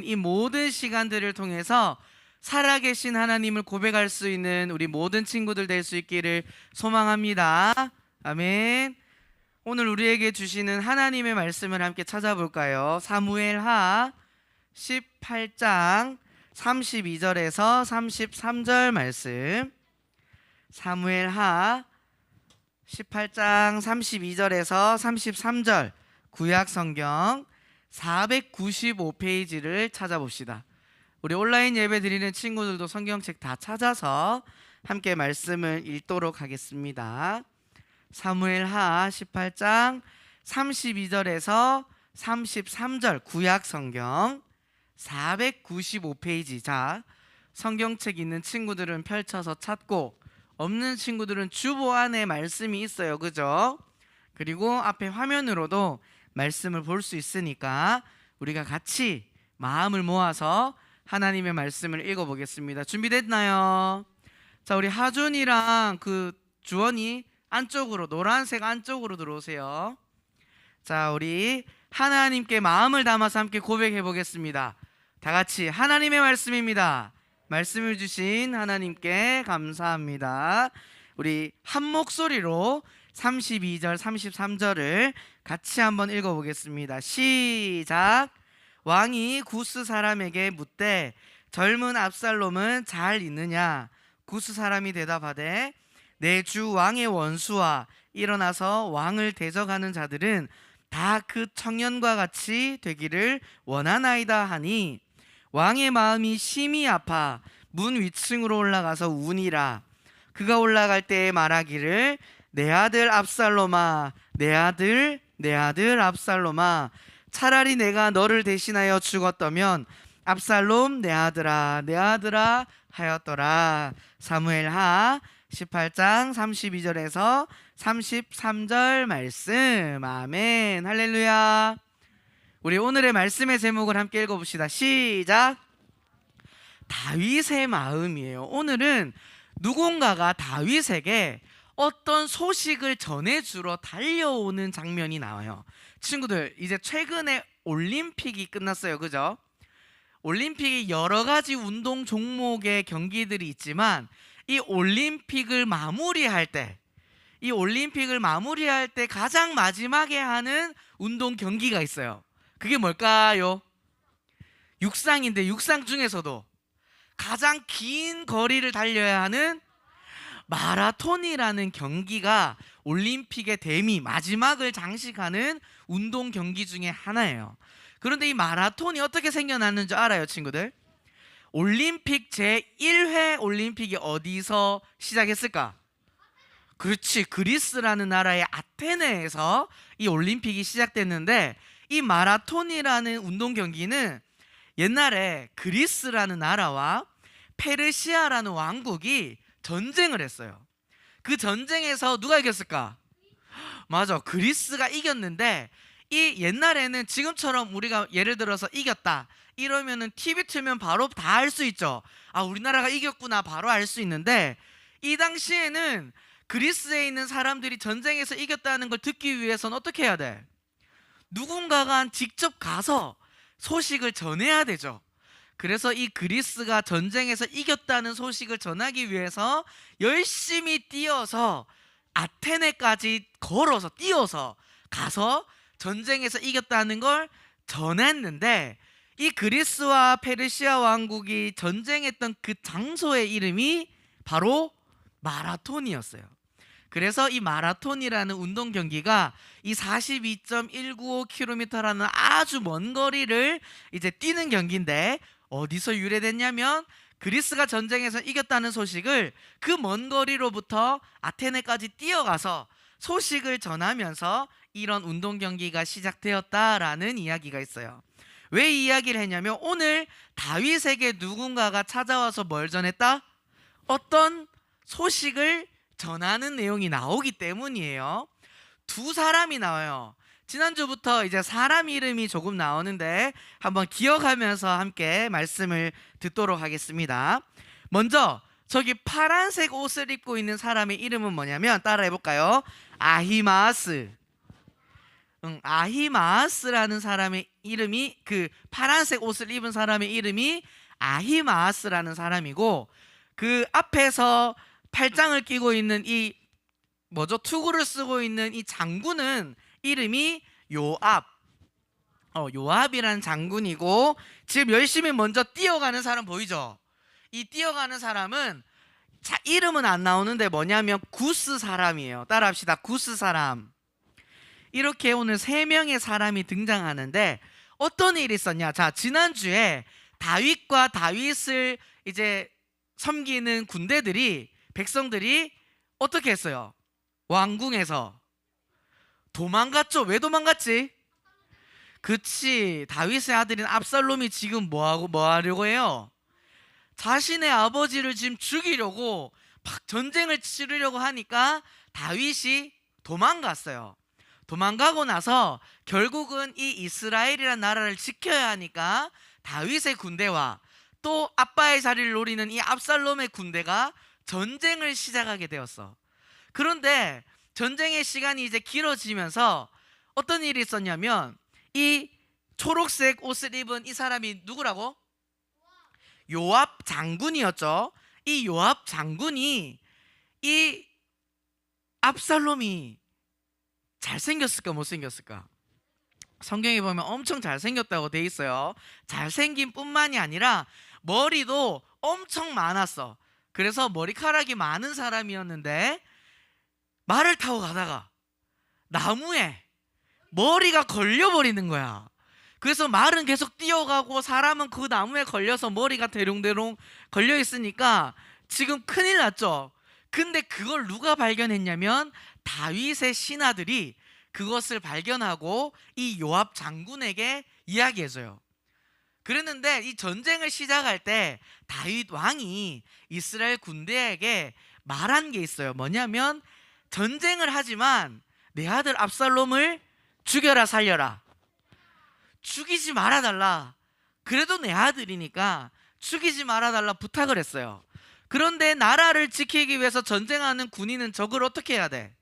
이 모든 시간들을 통해서 살아계신 하나님을 고백할 수 있는 우리 모든 친구들 될 수 있기를 소망합니다. 아멘. 오늘 우리에게 주시는 하나님의 말씀을 함께 찾아볼까요? 사무엘하 18장 32절에서 33절 말씀. 사무엘하 18장 32절에서 33절 구약 성경 495페이지를 찾아봅시다. 우리 온라인 예배 드리는 친구들도 성경책 다 찾아서 함께 말씀을 읽도록 하겠습니다. 사무엘하 18장 32절에서 33절 구약 성경 495페이지. 자, 성경책 있는 친구들은 펼쳐서 찾고 없는 친구들은 주보 안에 말씀이 있어요. 그죠? 그리고 앞에 화면으로도 말씀을 볼 수 있으니까 우리가 같이 마음을 모아서 하나님의 말씀을 읽어보겠습니다. 준비됐나요? 자, 우리 하준이랑 그 주원이 안쪽으로, 노란색 안쪽으로 들어오세요. 자, 우리 하나님께 마음을 담아서 함께 고백해 보겠습니다. 다 같이 하나님의 말씀입니다. 말씀을 주신 하나님께 감사합니다. 우리 한 목소리로 32절 33절을 같이 한번 읽어보겠습니다. 시작. 왕이 구스 사람에게 묻되 젊은 압살롬은 잘 있느냐? 구스 사람이 대답하되 내 주 왕의 원수와 일어나서 왕을 대적하는 자들은 다 그 청년과 같이 되기를 원하나이다 하니 왕의 마음이 심히 아파 문 위층으로 올라가서 우니라. 그가 올라갈 때에 말하기를 내 아들 압살롬아, 내 아들 압살롬아, 차라리 내가 너를 대신하여 죽었다면 압살롬 내 아들아 하였더라. 사무엘하 18장 32절에서 33절 말씀. 아멘. 할렐루야. 우리 오늘의 말씀의 제목을 함께 읽어봅시다. 시작. 다윗의 마음이에요. 오늘은 누군가가 다윗에게 어떤 소식을 전해주러 달려오는 장면이 나와요. 친구들, 이제 최근에 올림픽이 끝났어요. 그죠? 올림픽이 여러 가지 운동 종목의 경기들이 있지만 이 올림픽을 마무리할 때 가장 마지막에 하는 운동 경기가 있어요. 그게 뭘까요? 육상인데, 육상 중에서도 가장 긴 거리를 달려야 하는 마라톤이라는 경기가 올림픽의 대미, 마지막을 장식하는 운동 경기 중에 하나예요. 그런데 이 마라톤이 어떻게 생겨났는지 알아요, 친구들? 올림픽 제1회 올림픽이 어디서 시작했을까? 그렇지, 그리스라는 나라의 아테네에서 이 올림픽이 시작됐는데, 이 마라톤이라는 운동 경기는 옛날에 그리스라는 나라와 페르시아라는 왕국이 전쟁을 했어요. 그 전쟁에서 누가 이겼을까? 맞아, 그리스가 이겼는데, 이 옛날에는 지금처럼 우리가 예를 들어서 이겼다 이러면은 TV 틀면 바로 다 알 수 있죠. 아, 우리나라가 이겼구나 바로 알 수 있는데, 이 당시에는 그리스에 있는 사람들이 전쟁에서 이겼다는 걸 듣기 위해서는 어떻게 해야 돼? 누군가가 직접 가서 소식을 전해야 되죠. 그래서 이 그리스가 전쟁에서 이겼다는 소식을 전하기 위해서 열심히 뛰어서 아테네까지 걸어서 뛰어서 가서 전쟁에서 이겼다는 걸 전했는데, 이 그리스와 페르시아 왕국이 전쟁했던 그 장소의 이름이 바로 마라톤이었어요. 그래서 이 마라톤이라는 운동 경기가 이 42.195km라는 아주 먼 거리를 이제 뛰는 경기인데, 어디서 유래됐냐면 그리스가 전쟁에서 이겼다는 소식을 그 먼 거리로부터 아테네까지 뛰어가서 소식을 전하면서 이런 운동 경기가 시작되었다라는 이야기가 있어요. 왜 이 이야기를 했냐면, 오늘 다윗에게 누군가가 찾아와서 뭘 전했다? 어떤 소식을 전하는 내용이 나오기 때문이에요. 두 사람이 나와요. 지난주부터 이제 사람 이름이 조금 나오는데 한번 기억하면서 함께 말씀을 듣도록 하겠습니다. 먼저 저기 파란색 옷을 입고 있는 사람의 이름은 뭐냐면, 따라해 볼까요? 아히마스. 아히마아스라는 사람의 이름이, 그 파란색 옷을 입은 사람의 이름이 아히마아스라는 사람이고, 그 앞에서 팔짱을 끼고 있는 이 뭐죠? 투구를 쓰고 있는 이 장군은 이름이 요압. 요압이라는 장군이고, 지금 열심히 먼저 뛰어가는 사람 보이죠? 이 뛰어가는 사람은 이름은 안 나오는데 뭐냐면 구스 사람이에요. 따라합시다. 구스 사람. 이렇게 오늘 3명의 사람이 등장하는데 어떤 일이 있었냐? 자, 지난주에 다윗과 다윗을 이제 섬기는 군대들이, 백성들이 어떻게 했어요? 왕궁에서 도망갔죠. 왜 도망갔지? 그치, 다윗의 아들인 압살롬이 지금 뭐 하려고 해요? 자신의 아버지를 지금 죽이려고 막 전쟁을 치르려고 하니까 다윗이 도망갔어요. 도망가고 나서 결국은 이 이스라엘이라는 나라를 지켜야 하니까 다윗의 군대와 또 아빠의 자리를 노리는 이 압살롬의 군대가 전쟁을 시작하게 되었어. 그런데 전쟁의 시간이 이제 길어지면서 어떤 일이 있었냐면, 이 초록색 옷을 입은 이 사람이 누구라고? 요압 장군이었죠. 이 요압 장군이 이 압살롬이 잘생겼을까 못생겼을까? 성경에 보면 엄청 잘생겼다고 돼 있어요. 잘생긴 뿐만이 아니라 머리도 엄청 많았어. 그래서 머리카락이 많은 사람이었는데 말을 타고 가다가 나무에 머리가 걸려버리는 거야. 그래서 말은 계속 뛰어가고 사람은 그 나무에 걸려서 머리가 대롱대롱 걸려 있으니까 지금 큰일 났죠. 근데 그걸 누가 발견했냐면 다윗의 신하들이 그것을 발견하고 이 요압 장군에게 이야기해줘요. 그랬는데 이 전쟁을 시작할 때 다윗 왕이 이스라엘 군대에게 말한 게 있어요. 뭐냐면 전쟁을 하지만 내 아들 압살롬을 죽여라 살려라. 죽이지 말아달라. 그래도 내 아들이니까 죽이지 말아달라 부탁을 했어요. 그런데 나라를 지키기 위해서 전쟁하는 군인은 적을 어떻게 해야 돼?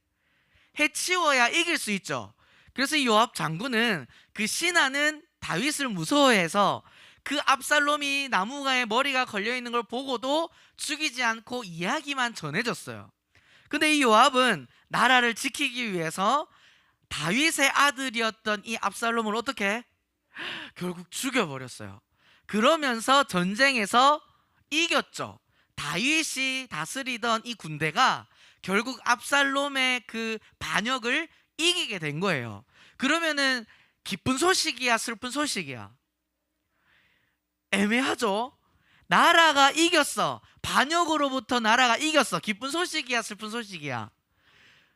해치워야 이길 수 있죠. 그래서 이 요압 장군은 그 신하는 다윗을 무서워해서 그 압살롬이 나무가에 머리가 걸려있는 걸 보고도 죽이지 않고 이야기만 전해줬어요. 근데 이 요압은 나라를 지키기 위해서 다윗의 아들이었던 이 압살롬을 어떻게 해? 결국 죽여버렸어요. 그러면서 전쟁에서 이겼죠. 다윗이 다스리던 이 군대가 결국 압살롬의 그 반역을 이기게 된 거예요. 그러면은 기쁜 소식이야 슬픈 소식이야? 애매하죠. 나라가 이겼어. 반역으로부터 나라가 이겼어. 기쁜 소식이야 슬픈 소식이야?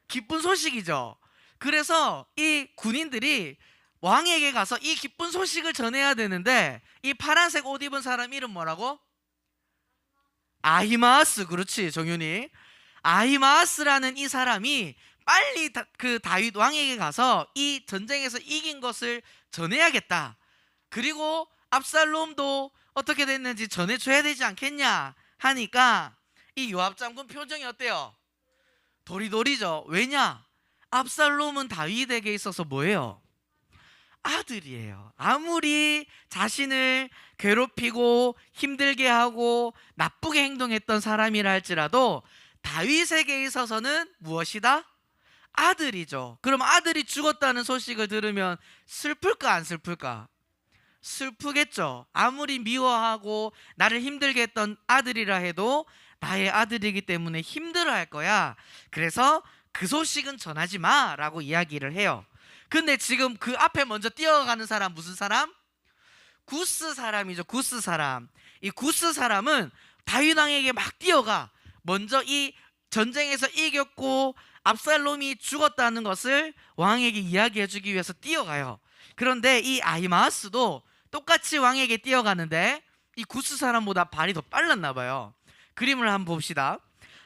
기쁜 소식이죠. 그래서 이 군인들이 왕에게 가서 이 기쁜 소식을 전해야 되는데, 이 파란색 옷 입은 사람 이름 뭐라고? 아히마아스. 그렇지, 정윤이. 아히마아스라는 이 사람이 빨리 그 다윗 왕에게 가서 이 전쟁에서 이긴 것을 전해야겠다. 그리고 압살롬도 어떻게 됐는지 전해줘야 되지 않겠냐 하니까 이 요압 장군 표정이 어때요? 도리도리죠. 왜냐? 압살롬은 다윗에게 있어서 뭐예요? 아들이에요. 아무리 자신을 괴롭히고 힘들게 하고 나쁘게 행동했던 사람이라 할지라도 다윗에게 있어서는 무엇이다? 아들이죠. 그럼 아들이 죽었다는 소식을 들으면 슬플까 안 슬플까? 슬프겠죠. 아무리 미워하고 나를 힘들게 했던 아들이라 해도 나의 아들이기 때문에 힘들어할 거야. 그래서 그 소식은 전하지 마 라고 이야기를 해요. 근데 지금 그 앞에 먼저 뛰어가는 사람 무슨 사람? 구스 사람이죠. 구스 사람. 이 구스 사람은 다윗 왕에게 막 뛰어가. 먼저 이 전쟁에서 이겼고 압살롬이 죽었다는 것을 왕에게 이야기해 주기 위해서 뛰어가요. 그런데 이 아히마아스도 똑같이 왕에게 뛰어가는데 이 구스 사람보다 발이 더 빨랐나 봐요. 그림을 한번 봅시다.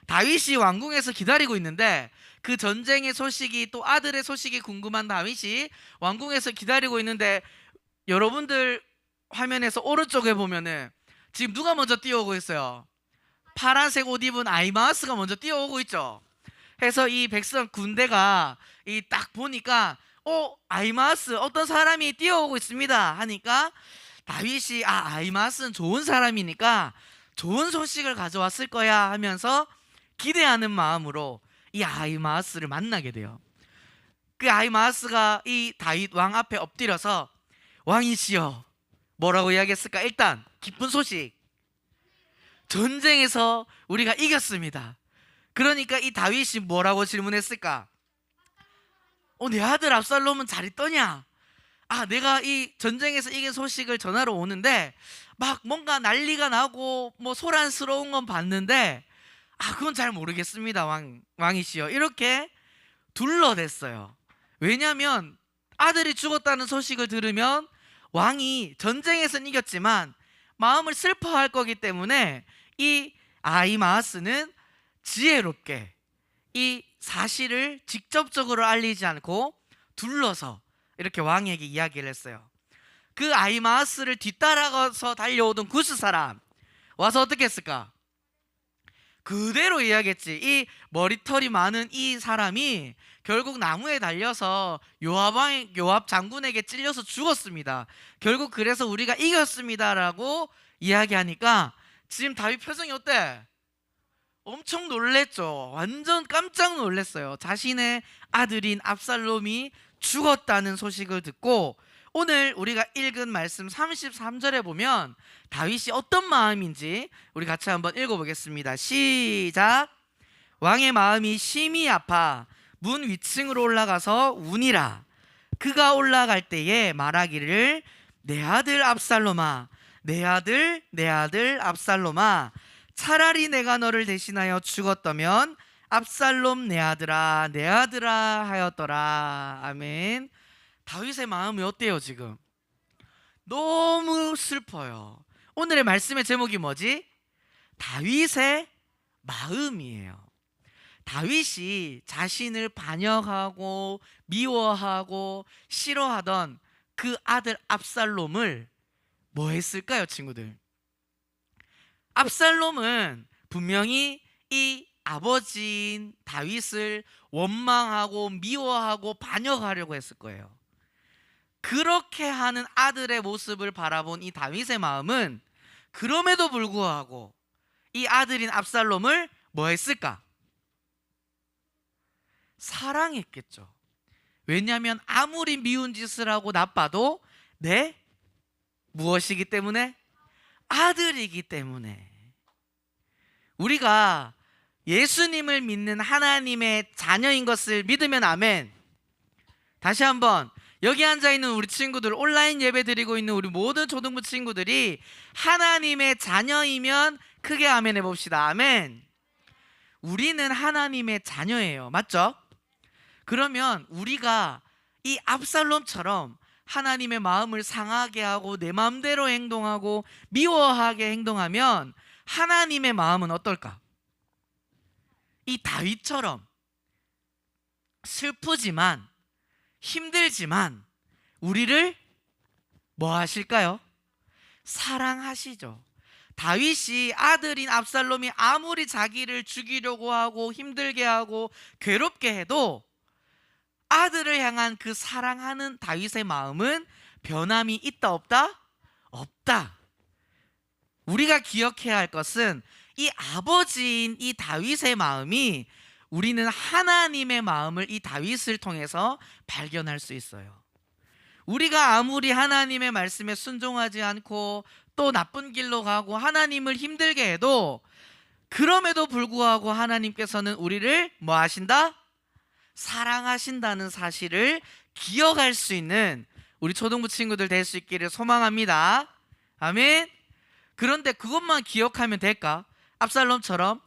다윗이 왕궁에서 기다리고 있는데 그 전쟁의 소식이, 또 아들의 소식이 궁금한 다윗이 왕궁에서 기다리고 있는데, 여러분들 화면에서 오른쪽에 보면은 지금 누가 먼저 뛰어오고 있어요? 파란색 옷 입은 아히마아스가 먼저 뛰어오고 있죠. 해서 이 백성 군대가 이 딱 보니까 아히마아스 어떤 사람이 뛰어오고 있습니다 하니까 다윗이 아히마아스는 좋은 사람이니까 좋은 소식을 가져왔을 거야 하면서 기대하는 마음으로 이 아히마아스를 만나게 돼요. 그 아히마아스가 이 다윗 왕 앞에 엎드려서 왕이시여, 뭐라고 이야기했을까? 일단 기쁜 소식, 전쟁에서 우리가 이겼습니다. 그러니까 이 다윗이 뭐라고 질문했을까? 내 아들 압살롬은 잘 있더냐? 내가 이 전쟁에서 이긴 소식을 전하러 오는데 막 뭔가 난리가 나고 뭐 소란스러운 건 봤는데 그건 잘 모르겠습니다, 왕이시여. 이렇게 둘러댔어요. 왜냐하면 아들이 죽었다는 소식을 들으면 왕이 전쟁에서는 이겼지만 마음을 슬퍼할 거기 때문에 이 아히마아스는 지혜롭게 이 사실을 직접적으로 알리지 않고 둘러서 이렇게 왕에게 이야기를 했어요. 그 아히마아스를 뒤따라가서 달려오던 구스 사람 와서 어떻게 했을까? 그대로 이야기했지. 이 머리털이 많은 이 사람이 결국 나무에 달려서 요압 장군에게 찔려서 죽었습니다. 결국 그래서 우리가 이겼습니다라고 이야기하니까 지금 다윗 표정이 어때? 엄청 놀랬죠. 완전 깜짝 놀랐어요. 자신의 아들인 압살롬이 죽었다는 소식을 듣고 오늘 우리가 읽은 말씀 33절에 보면 다윗이 어떤 마음인지 우리 같이 한번 읽어보겠습니다. 시작. 왕의 마음이 심히 아파 문 위층으로 올라가서 우니라. 그가 올라갈 때에 말하기를 내 아들 압살롬아, 내 아들 압살롬아, 차라리 내가 너를 대신하여 죽었다면 압살롬 내 아들아 하였더라. 아멘. 다윗의 마음이 어때요 지금? 너무 슬퍼요. 오늘의 말씀의 제목이 뭐지? 다윗의 마음이에요. 다윗이 자신을 반역하고 미워하고 싫어하던 그 아들 압살롬을 뭐 했을까요, 친구들? 압살롬은 분명히 이 아버지인 다윗을 원망하고 미워하고 반역하려고 했을 거예요. 그렇게 하는 아들의 모습을 바라본 이 다윗의 마음은 그럼에도 불구하고 이 아들인 압살롬을 뭐 했을까? 사랑했겠죠. 왜냐하면 아무리 미운 짓을 하고 나빠도 내 무엇이기 때문에? 아들이기 때문에. 우리가 예수님을 믿는 하나님의 자녀인 것을 믿으면 아멘. 다시 한번, 여기 앉아있는 우리 친구들, 온라인 예배 드리고 있는 우리 모든 초등부 친구들이 하나님의 자녀이면 크게 아멘 해봅시다. 아멘. 우리는 하나님의 자녀예요. 맞죠? 그러면 우리가 이 압살롬처럼 하나님의 마음을 상하게 하고 내 마음대로 행동하고 미워하게 행동하면 하나님의 마음은 어떨까? 이 다윗처럼 슬프지만 힘들지만 우리를 뭐 하실까요? 사랑하시죠. 다윗이 아들인 압살롬이 아무리 자기를 죽이려고 하고 힘들게 하고 괴롭게 해도 아들을 향한 그 사랑하는 다윗의 마음은 변함이 있다 없다? 없다. 우리가 기억해야 할 것은 이 아버지인 이 다윗의 마음이 우리는 하나님의 마음을 이 다윗을 통해서 발견할 수 있어요. 우리가 아무리 하나님의 말씀에 순종하지 않고 또 나쁜 길로 가고 하나님을 힘들게 해도 그럼에도 불구하고 하나님께서는 우리를 뭐 하신다? 사랑하신다는 사실을 기억할 수 있는 우리 초등부 친구들 될 수 있기를 소망합니다. 아멘. 그런데 그것만 기억하면 될까? 압살롬처럼.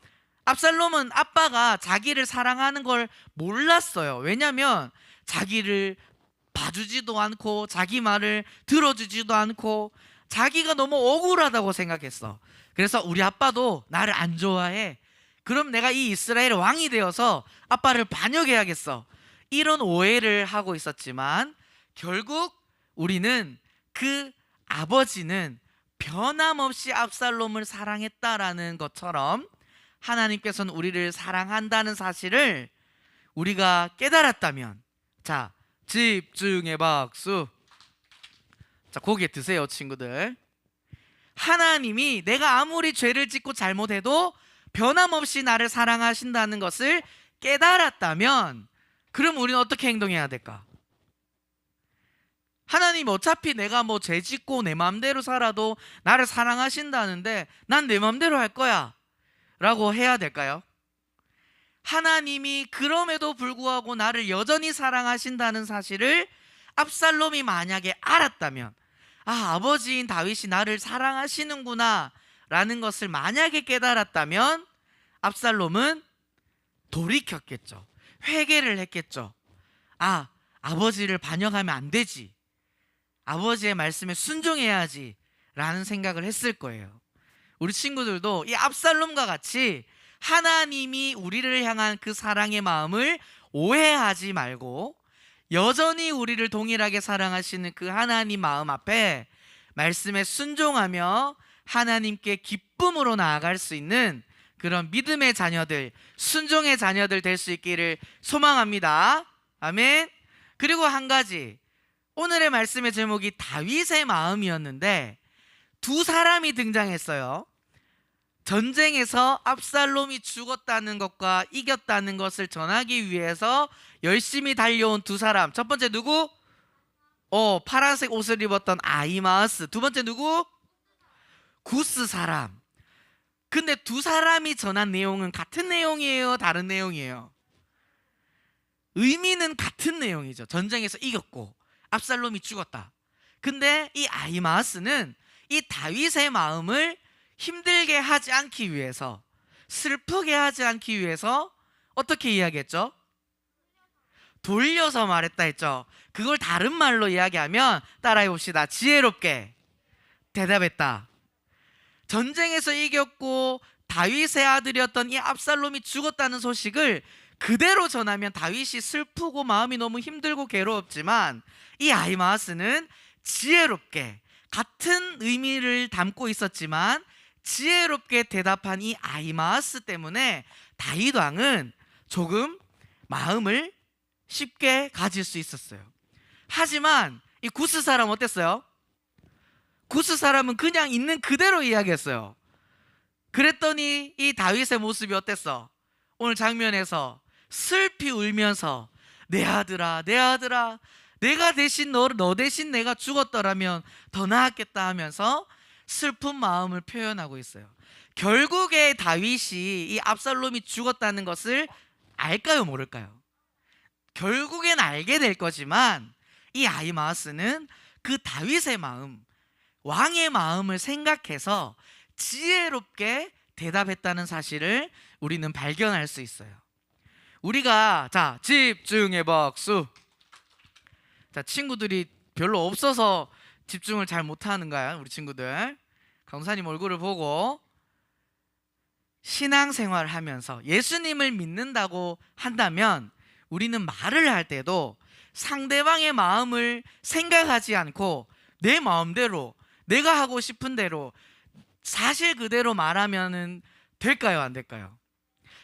압살롬은 아빠가 자기를 사랑하는 걸 몰랐어요. 왜냐하면 자기를 봐주지도 않고 자기 말을 들어주지도 않고 자기가 너무 억울하다고 생각했어. 그래서 우리 아빠도 나를 안 좋아해. 그럼 내가 이 이스라엘의 왕이 되어서 아빠를 반역해야겠어. 이런 오해를 하고 있었지만 결국 우리는 그 아버지는 변함없이 압살롬을 사랑했다라는 것처럼 하나님께서는 우리를 사랑한다는 사실을 우리가 깨달았다면, 자, 집중의 박수. 자, 고개 드세요, 친구들. 하나님이 내가 아무리 죄를 짓고 잘못해도 변함없이 나를 사랑하신다는 것을 깨달았다면, 그럼 우리는 어떻게 행동해야 될까? 하나님 어차피 내가 뭐 죄 짓고 내 마음대로 살아도 나를 사랑하신다는데 난 내 마음대로 할 거야 라고 해야 될까요? 하나님이 그럼에도 불구하고 나를 여전히 사랑하신다는 사실을 압살롬이 만약에 알았다면, 아버지인 다윗이 나를 사랑하시는구나 라는 것을 만약에 깨달았다면 압살롬은 돌이켰겠죠. 회개를 했겠죠. 아버지를 반역하면 안 되지, 아버지의 말씀에 순종해야지 라는 생각을 했을 거예요. 우리 친구들도 이 압살롬과 같이 하나님이 우리를 향한 그 사랑의 마음을 오해하지 말고 여전히 우리를 동일하게 사랑하시는 그 하나님 마음 앞에 말씀에 순종하며 하나님께 기쁨으로 나아갈 수 있는 그런 믿음의 자녀들, 순종의 자녀들 될 수 있기를 소망합니다. 아멘. 그리고 한 가지, 오늘의 말씀의 제목이 다윗의 마음이었는데 두 사람이 등장했어요. 전쟁에서 압살롬이 죽었다는 것과 이겼다는 것을 전하기 위해서 열심히 달려온 두 사람. 첫 번째 누구? 파란색 옷을 입었던 아히마아스. 두 번째 누구? 구스 사람. 근데 두 사람이 전한 내용은 같은 내용이에요, 다른 내용이에요? 의미는 같은 내용이죠. 전쟁에서 이겼고 압살롬이 죽었다. 근데 이 아히마아스는 이 다윗의 마음을 힘들게 하지 않기 위해서, 슬프게 하지 않기 위해서 어떻게 이야기했죠? 돌려서 말했다 했죠. 그걸 다른 말로 이야기하면 따라해 봅시다. 지혜롭게 대답했다. 전쟁에서 이겼고 다윗의 아들이었던 이 압살롬이 죽었다는 소식을 그대로 전하면 다윗이 슬프고 마음이 너무 힘들고 괴로웠지만, 이 아히마아스는 지혜롭게, 같은 의미를 담고 있었지만 지혜롭게 대답한 이 아히마아스 때문에 다윗 왕은 조금 마음을 쉽게 가질 수 있었어요. 하지만 이 구스 사람 어땠어요? 구스 사람은 그냥 있는 그대로 이야기했어요. 그랬더니 이 다윗의 모습이 어땠어? 오늘 장면에서 슬피 울면서 내 아들아, 내 아들아, 내가 대신 너 대신 내가 죽었더라면 더 나았겠다 하면서 슬픈 마음을 표현하고 있어요. 결국에 다윗이 이 압살롬이 죽었다는 것을 알까요, 모를까요? 결국엔 알게 될 거지만 이 아히마아스는 그 다윗의 마음, 왕의 마음을 생각해서 지혜롭게 대답했다는 사실을 우리는 발견할 수 있어요. 우리가, 자, 집중의 박수. 자, 친구들이 별로 없어서 집중을 잘 못하는가요, 우리 친구들? 강사님 얼굴을 보고 신앙생활을 하면서 예수님을 믿는다고 한다면 우리는 말을 할 때도 상대방의 마음을 생각하지 않고 내 마음대로, 내가 하고 싶은 대로 사실 그대로 말하면 될까요, 안 될까요?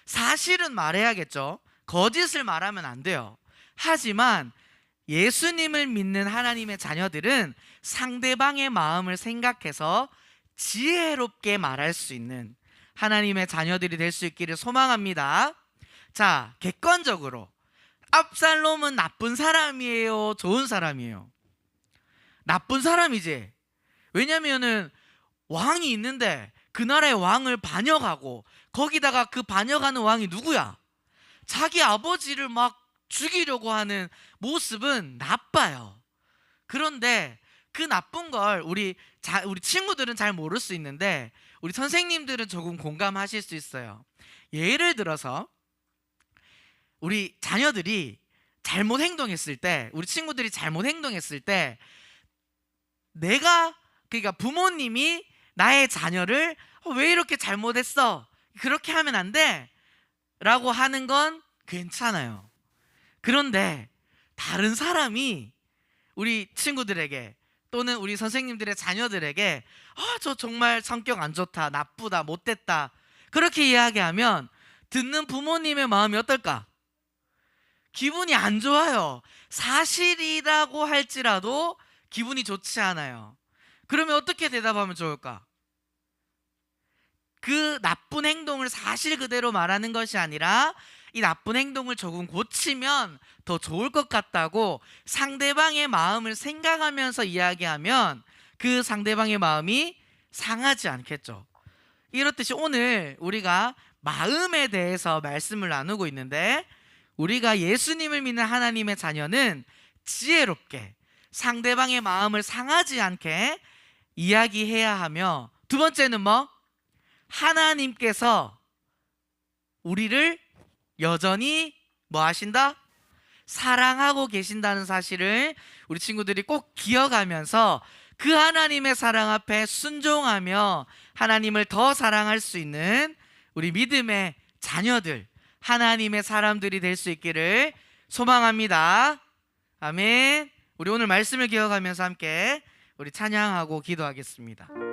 사실은 말해야겠죠. 거짓을 말하면 안 돼요. 하지만 예수님을 믿는 하나님의 자녀들은 상대방의 마음을 생각해서 지혜롭게 말할 수 있는 하나님의 자녀들이 될 수 있기를 소망합니다. 자, 객관적으로 압살롬은 나쁜 사람이에요, 좋은 사람이에요? 나쁜 사람이지. 왜냐면은 왕이 있는데 그 나라의 왕을 반역하고, 거기다가 그 반역하는 왕이 누구야? 자기 아버지를 막 죽이려고 하는 모습은 나빠요. 그런데 그 나쁜 걸 우리 친구들은 잘 모를 수 있는데 우리 선생님들은 조금 공감하실 수 있어요. 예를 들어서 우리 자녀들이 잘못 행동했을 때, 우리 친구들이 잘못 행동했을 때, 그러니까 부모님이 나의 자녀를 왜 이렇게 잘못했어? 그렇게 하면 안 돼 라고 하는 건 괜찮아요. 그런데 다른 사람이 우리 친구들에게 또는 우리 선생님들의 자녀들에게 저 정말 성격 안 좋다, 나쁘다, 못됐다 그렇게 이야기하면 듣는 부모님의 마음이 어떨까? 기분이 안 좋아요. 사실이라고 할지라도 기분이 좋지 않아요. 그러면 어떻게 대답하면 좋을까? 그 나쁜 행동을 사실 그대로 말하는 것이 아니라 이 나쁜 행동을 조금 고치면 더 좋을 것 같다고 상대방의 마음을 생각하면서 이야기하면 그 상대방의 마음이 상하지 않겠죠. 이렇듯이 오늘 우리가 마음에 대해서 말씀을 나누고 있는데, 우리가 예수님을 믿는 하나님의 자녀는 지혜롭게 상대방의 마음을 상하지 않게 이야기해야 하며, 두 번째는 뭐? 하나님께서 우리를 여전히 뭐 하신다? 사랑하고 계신다는 사실을 우리 친구들이 꼭 기억하면서 그 하나님의 사랑 앞에 순종하며 하나님을 더 사랑할 수 있는 우리 믿음의 자녀들, 하나님의 사람들이 될 수 있기를 소망합니다. 아멘. 우리 오늘 말씀을 기억하면서 함께 우리 찬양하고 기도하겠습니다.